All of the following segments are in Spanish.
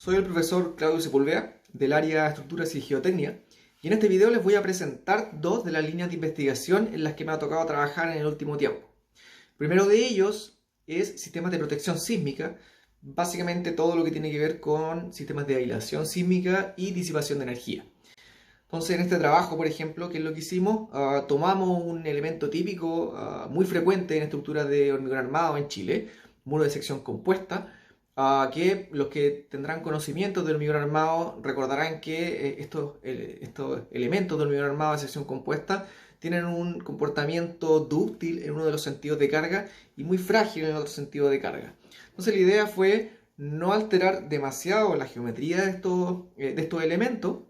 Soy el profesor Claudio Sepúlveda del área de Estructuras y Geotecnia y en este video les voy a presentar dos de las líneas de investigación en las que me ha tocado trabajar en el último tiempo. El primero de ellos es sistemas de protección sísmica, básicamente todo lo que tiene que ver con sistemas de aislación sísmica y disipación de energía. Entonces en este trabajo, por ejemplo, ¿qué es lo que hicimos? Tomamos un elemento típico muy frecuente en estructuras de hormigón armado en Chile, muro de sección compuesta, que los que tendrán conocimientos de hormigón armado recordarán que estos elementos de hormigón armado de sección compuesta tienen un comportamiento dúctil en uno de los sentidos de carga y muy frágil en el otro sentido de carga. Entonces la idea fue no alterar demasiado la geometría de estos elementos,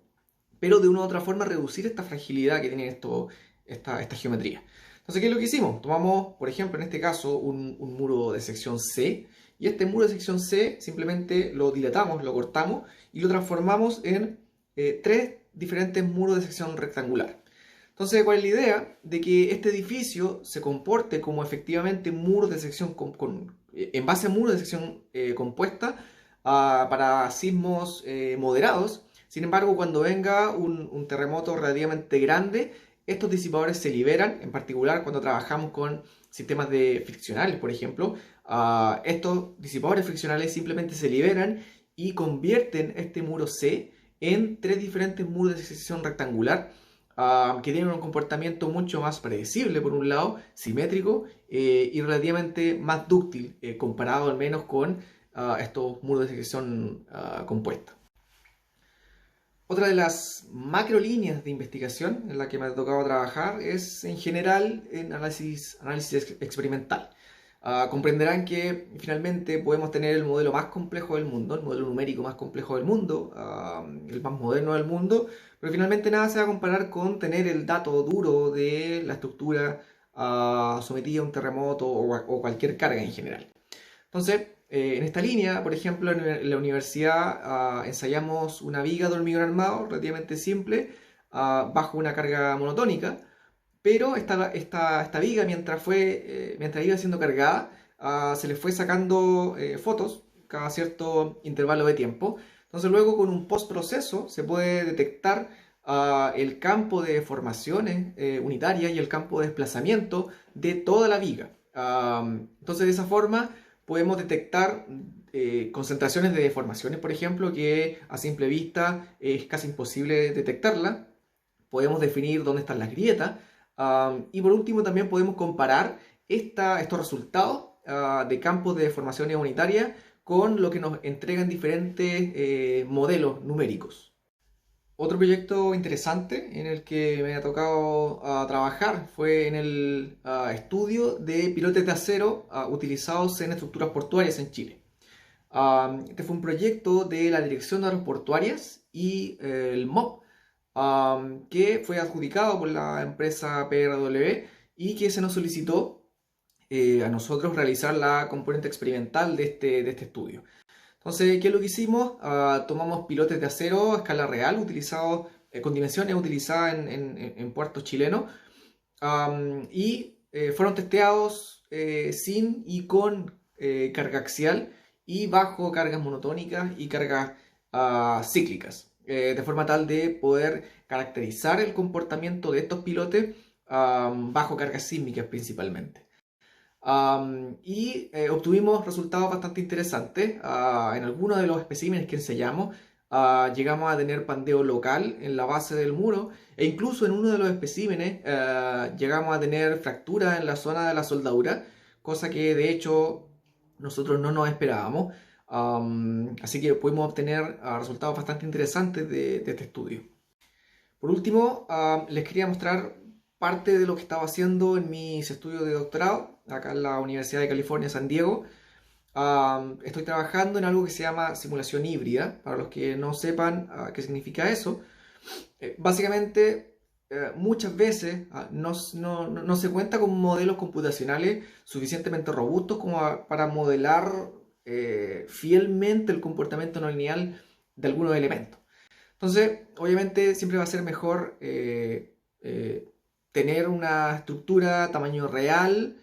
pero de una u otra forma reducir esta fragilidad que tiene esta geometría. Entonces, ¿qué es lo que hicimos? Tomamos, por ejemplo, en este caso, un muro de sección C, y este muro de sección C simplemente lo dilatamos, lo cortamos y lo transformamos en tres diferentes muros de sección rectangular. Entonces, ¿cuál es la idea? De que este edificio se comporte como efectivamente muros de sección en base a muros de sección compuesta para sismos moderados. Sin embargo, cuando venga un terremoto relativamente grande, estos disipadores se liberan, en particular cuando trabajamos con sistemas de friccionales, por ejemplo. Estos disipadores friccionales simplemente se liberan y convierten este muro C en tres diferentes muros de sección rectangular que tienen un comportamiento mucho más predecible, por un lado, simétrico y relativamente más dúctil, comparado al menos con estos muros de sección compuesta. Otra de las macro líneas de investigación en la que me ha tocado trabajar es en general en análisis experimental. Comprenderán que finalmente podemos tener el modelo más complejo del mundo, el modelo numérico más complejo del mundo, el más moderno del mundo, pero finalmente nada se va a comparar con tener el dato duro de la estructura sometida a un terremoto o cualquier carga en general. Entonces, en esta línea, por ejemplo, en la universidad ensayamos una viga de hormigón armado relativamente simple bajo una carga monotónica, pero esta viga mientras iba siendo cargada se le fue sacando fotos cada cierto intervalo de tiempo. Entonces luego con un postproceso se puede detectar el campo de deformaciones unitarias y el campo de desplazamiento de toda la viga. Entonces de esa forma podemos detectar concentraciones de deformaciones, por ejemplo, que a simple vista es casi imposible detectarla. Podemos definir dónde están las grietas. Y por último también podemos comparar estos resultados de campos de deformaciones unitarias con lo que nos entregan diferentes modelos numéricos. Otro proyecto interesante en el que me ha tocado trabajar fue en el estudio de pilotes de acero utilizados en estructuras portuarias en Chile. Este fue un proyecto de la Dirección de Aeroportuarias y el MOP, que fue adjudicado por la empresa PRW y que se nos solicitó a nosotros realizar la componente experimental de este estudio. Entonces, ¿qué es lo que hicimos? Tomamos pilotes de acero a escala real, utilizados con dimensiones utilizadas en puertos chilenos, y fueron testeados sin y con carga axial y bajo cargas monotónicas y cargas cíclicas, de forma tal de poder caracterizar el comportamiento de estos pilotes bajo cargas sísmicas principalmente. Obtuvimos resultados bastante interesantes. En algunos de los especímenes que ensayamos llegamos a tener pandeo local en la base del muro, e incluso en uno de los especímenes llegamos a tener fracturas en la zona de la soldadura, cosa que de hecho nosotros no nos esperábamos. Así que pudimos obtener resultados bastante interesantes de este estudio. Por último, les quería mostrar parte de lo que estaba haciendo en mis estudios de doctorado, acá en la Universidad de California, San Diego. Estoy trabajando en algo que se llama simulación híbrida, para los que no sepan qué significa eso. Básicamente, muchas veces no se cuenta con modelos computacionales suficientemente robustos como para modelar fielmente el comportamiento no lineal de algunos elementos. Entonces, obviamente, siempre va a ser mejor tener una estructura tamaño real,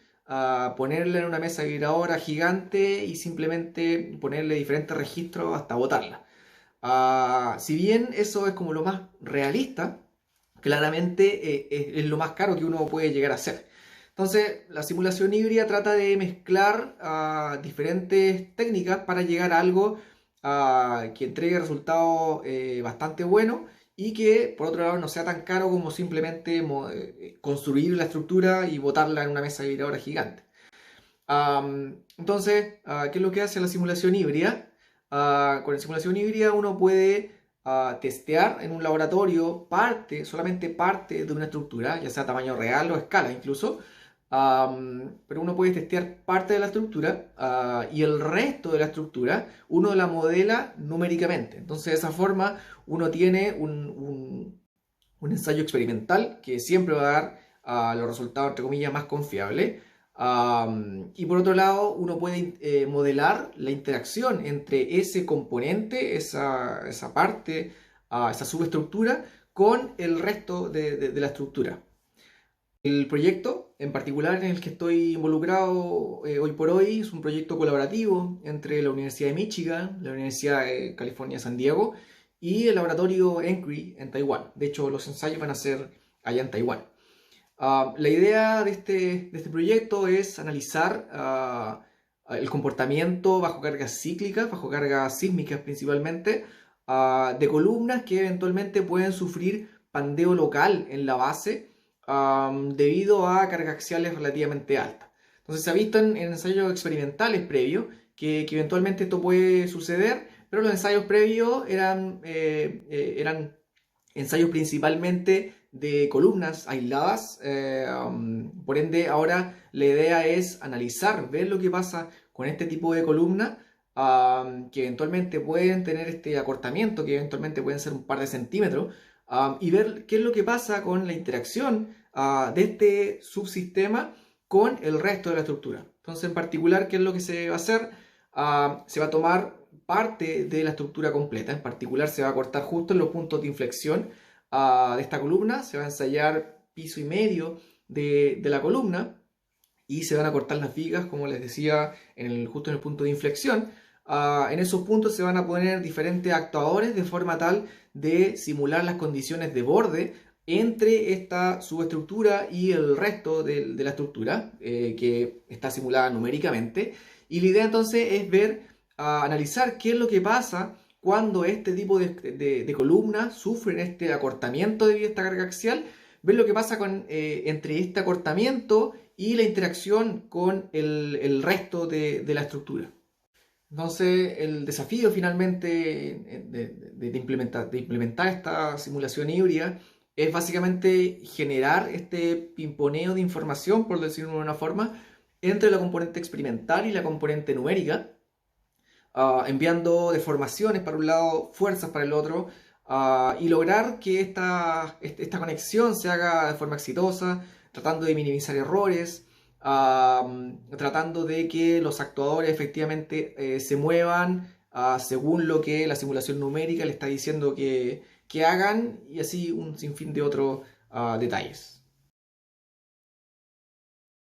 ponerla en una mesa vibradora gigante y simplemente ponerle diferentes registros hasta botarla. Si bien eso es como lo más realista, claramente es lo más caro que uno puede llegar a hacer. Entonces, la simulación híbrida trata de mezclar diferentes técnicas para llegar a algo que entregue resultados bastante buenos y que, por otro lado, no sea tan caro como simplemente construir la estructura y botarla en una mesa vibradora gigante. Entonces, ¿qué es lo que hace la simulación híbrida? Con la simulación híbrida uno puede testear en un laboratorio solamente parte de una estructura, ya sea tamaño real o escala incluso, pero uno puede testear parte de la estructura y el resto de la estructura uno la modela numéricamente. Entonces, de esa forma uno tiene un ensayo experimental que siempre va a dar los resultados, entre comillas, más confiables. Y por otro lado, uno puede modelar la interacción entre ese componente, esa parte, esa subestructura, con el resto de la estructura. El proyecto en particular en el que estoy involucrado hoy por hoy es un proyecto colaborativo entre la Universidad de Michigan, la Universidad de California San Diego y el laboratorio ENCRI en Taiwán. De hecho, los ensayos van a ser allá en Taiwán. La idea de este proyecto es analizar el comportamiento bajo cargas cíclicas, bajo cargas sísmicas principalmente, de columnas que eventualmente pueden sufrir pandeo local en la base debido a cargas axiales relativamente altas. Entonces se ha visto en ensayos experimentales previos que eventualmente esto puede suceder, pero los ensayos previos eran ensayos principalmente de columnas aisladas, por ende ahora la idea es analizar, ver lo que pasa con este tipo de columnas que eventualmente pueden tener este acortamiento, que eventualmente pueden ser un par de centímetros, y ver qué es lo que pasa con la interacción de este subsistema con el resto de la estructura. Entonces, en particular, ¿qué es lo que se va a hacer? Se va a tomar parte de la estructura completa, en particular se va a cortar justo en los puntos de inflexión de esta columna, se va a ensayar piso y medio de la columna y se van a cortar las vigas, como les decía, justo en el punto de inflexión. En esos puntos se van a poner diferentes actuadores de forma tal de simular las condiciones de borde entre esta subestructura y el resto de la estructura que está simulada numéricamente. Y la idea entonces es analizar qué es lo que pasa cuando este tipo de columnas sufren este acortamiento debido a esta carga axial, ver lo que pasa entre este acortamiento y la interacción con el resto de la estructura. Entonces, el desafío finalmente de implementar esta simulación híbrida es básicamente generar este pimponeo de información, por decirlo de una forma, entre la componente experimental y la componente numérica, enviando deformaciones para un lado, fuerzas para el otro, y lograr que esta conexión se haga de forma exitosa, tratando de minimizar errores, tratando de que los actuadores efectivamente se muevan según lo que la simulación numérica le está diciendo que hagan, y así un sinfín de otros detalles.